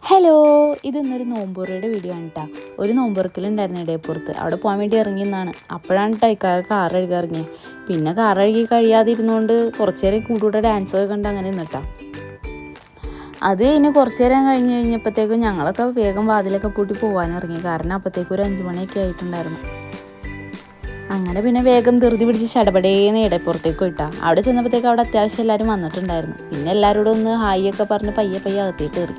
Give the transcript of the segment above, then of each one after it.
Hello, ഇതൊന്നൊരു നോമ്പുറയുടെ video ആണ് കേട്ടോ. ഒരു നോമ്പുറക്കലുണ്ടായിരുന്നു ഇടയപ്പുറത്ത്. അവിടെ പോകാൻ വേണ്ടി ഇറങ്ങിയെന്നാണ്. അപ്പോഴാണ് കേട്ടോ കാർ കഴുകി ഇറങ്ങിയത്. പിന്നെ കാർ കഴുകി കഴിയാതിരുന്നുകൊണ്ട് കുറച്ച് നേരം കൂടെ ഡാൻസൊക്കെ കണ്ട് അങ്ങനെ നിന്നിട്ടാ. അത് കഴിഞ്ഞ് കുറച്ച് നേരം കഴിഞ്ഞപ്പോഴത്തേക്കും ഞങ്ങളൊക്കെ വേഗം വാതിലൊക്കെ പൂട്ടി പോകാൻ ഇറങ്ങി. കാരണം അപ്പോഴത്തേക്കും ഒരു 5 മണിയൊക്കെ ആയിട്ടുണ്ടായിരുന്നു. അങ്ങനെ പിന്നെ വേഗം ധൃതി പിടിച്ച് ചടപടേന്ന് ഇടപ്പുറത്തേക്ക് ഇട്ടാ. അവിടെ ചെന്നപ്പോഴത്തേക്ക് അവിടെ അത്യാവശ്യം എല്ലാവരും വന്നിട്ടുണ്ടായിരുന്നു. പിന്നെ എല്ലാവരോടും ഒന്ന് ഹായ് ഒക്കെ പറഞ്ഞ് പയ്യെ അകത്തേക്ക് കയറി.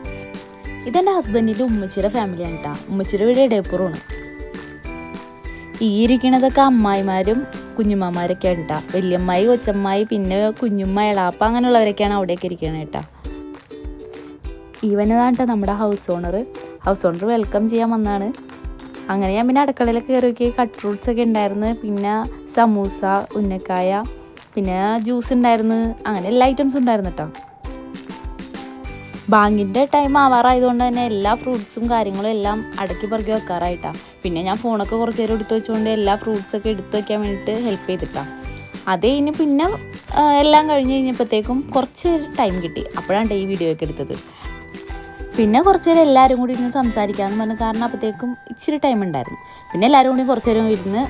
ഇതെൻ്റെ ഹസ്ബൻഡിൻ്റെ ഉമ്മച്ചിയുടെ ഫാമിലിയാണ് കേട്ടോ. ഉമ്മച്ചിയുടെ വീട് ഇടയപ്പുറമാണ്. ഈ ഇരിക്കണതൊക്കെ അമ്മായിമാരും കുഞ്ഞുമ്മമാരൊക്കെയാണ് കേട്ടോ. വലിയമ്മായി, കൊച്ചമ്മായി, പിന്നെ കുഞ്ഞുമ്മ, എളാപ്പ അങ്ങനെയുള്ളവരൊക്കെയാണ് അവിടെയൊക്കെ ഇരിക്കണത് കേട്ടോ. ഈവനതാണ് കേട്ടോ നമ്മുടെ ഹൗസ് ഓണർ വെൽക്കം ചെയ്യാൻ വന്നതാണ്. അങ്ങനെ ഞാൻ പിന്നെ അടുക്കളയിലൊക്കെ കയറി നോക്കി. കട്ട് ഫ്രൂട്ട്സ് ഒക്കെ ഉണ്ടായിരുന്നു, പിന്നെ സമൂസ, ഉന്നക്കായ, പിന്നെ ജ്യൂസ് ഉണ്ടായിരുന്നു. അങ്ങനെ എല്ലാ ഐറ്റംസും ഉണ്ടായിരുന്നു കേട്ടോ. ബാങ്കിൻ്റെ ടൈം ആവാറായതുകൊണ്ട് തന്നെ എല്ലാ ഫ്രൂട്ട്സും കാര്യങ്ങളും എല്ലാം അടക്കി പറക്കി വെക്കാറായിട്ടാണ്. പിന്നെ ഞാൻ ഫോണൊക്കെ കുറച്ച് നേരം എടുത്ത് വെച്ചുകൊണ്ട് എല്ലാ ഫ്രൂട്ട്സൊക്കെ എടുത്ത് വയ്ക്കാൻ വേണ്ടിയിട്ട് ഹെൽപ്പ് ചെയ്തിട്ടാണ്. അത് കഴിഞ്ഞ് പിന്നെ എല്ലാം കഴിഞ്ഞ് കഴിഞ്ഞപ്പോഴത്തേക്കും കുറച്ച് ടൈം കിട്ടി. അപ്പോഴാണ് ഈ വീഡിയോ ഒക്കെ എടുത്തത്. പിന്നെ കുറച്ച് നേരം എല്ലാവരും കൂടി ഇരുന്ന് സംസാരിക്കാമെന്ന് പറഞ്ഞു. കാരണം അപ്പോഴത്തേക്കും ഇച്ചിരി ടൈം ഉണ്ടായിരുന്നു. പിന്നെ എല്ലാവരും കൂടി കുറച്ച് നേരം ഇരുന്ന്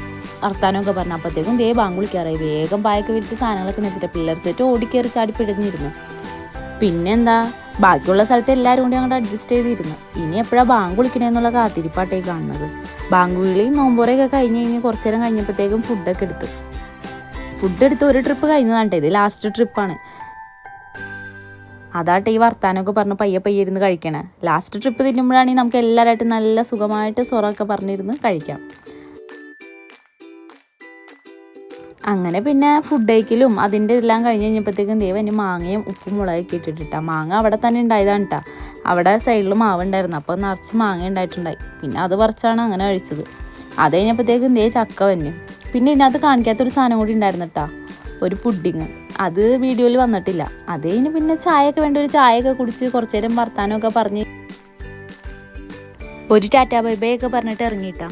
വർത്താനമൊക്കെ പറഞ്ഞു. അപ്പോഴത്തേക്കും ബാങ്ക് വിളിക്കാറായി. വേഗം പായൊക്കെ വിരിച്ച് സാധനങ്ങളൊക്കെ നിർത്തിയിട്ട് പിള്ളേർ സെറ്റ് ഓടിക്കയറി ചാടി പിഴഞ്ഞിരുന്നു. പിന്നെന്താ, ബാക്കിയുള്ള സ്ഥലത്ത് എല്ലാവരും കൂടി അങ്ങോട്ട് അഡ്ജസ്റ്റ് ചെയ്തിരുന്നു. ഇനി എപ്പോഴാണ് ബാങ്ക് വിളിക്കണേന്നുള്ള കാത്തിരിപ്പാട്ടേക്ക് കാണുന്നത്. ബാങ്ക് വിളിയും നോമ്പോറയൊക്കെ കഴിഞ്ഞ് കുറച്ച് നേരം കഴിഞ്ഞപ്പോഴത്തേക്കും ഫുഡ് എടുത്ത് ഒരു ട്രിപ്പ് കഴിഞ്ഞതാണ്. ഇത് ലാസ്റ്റ് ട്രിപ്പാണ്. അതാട്ടെ ഈ വർത്താനമൊക്കെ പറഞ്ഞ് പയ്യെ ഇരുന്ന് കഴിക്കണേ. ലാസ്റ്റ് ട്രിപ്പ് തിന്നുമ്പോഴാണെങ്കിൽ നമുക്ക് എല്ലാവരായിട്ടും നല്ല സുഖമായിട്ട് സൊറൊക്കെ പറഞ്ഞിരുന്ന് കഴിക്കാം. അങ്ങനെ പിന്നെ ഫുഡ് കഴിക്കലും അതിൻ്റെ എല്ലാം കഴിഞ്ഞ് കഴിഞ്ഞപ്പോഴത്തേക്കും എൻ്റെ മാങ്ങയും ഉപ്പും മുളകൊക്കെ ഇട്ടിട്ടാ. മാങ്ങ അവിടെ തന്നെ ഉണ്ടായതാണ് കേട്ടോ. അവിടെ സൈഡിൽ മാവ് ഉണ്ടായിരുന്നു. അപ്പോൾ നിറച്ച് മാങ്ങ ഉണ്ടായിട്ടുണ്ടായി. പിന്നെ അത് പറിച്ചാണ് അങ്ങനെ കഴിച്ചത്. അത് കഴിഞ്ഞപ്പോഴത്തേക്കും ചക്ക വന്നു. പിന്നെ ഇതിനകത്ത് കാണിക്കാത്തൊരു സാധനം കൂടി ഉണ്ടായിരുന്നു കേട്ടോ, ഒരു പുഡിങ്. അത് വീഡിയോയിൽ വന്നിട്ടില്ല. അത് കഴിഞ്ഞ് പിന്നെ ചായയൊക്കെ വേണ്ട, ഒരു ചായയൊക്കെ കുടിച്ച് കുറച്ച് നേരം വർത്താനമൊക്കെ പറഞ്ഞ് ഒരു ടാറ്റാ ബൈ ബൈ ഒക്കെ പറഞ്ഞിട്ട് ഇറങ്ങിയിട്ടാ.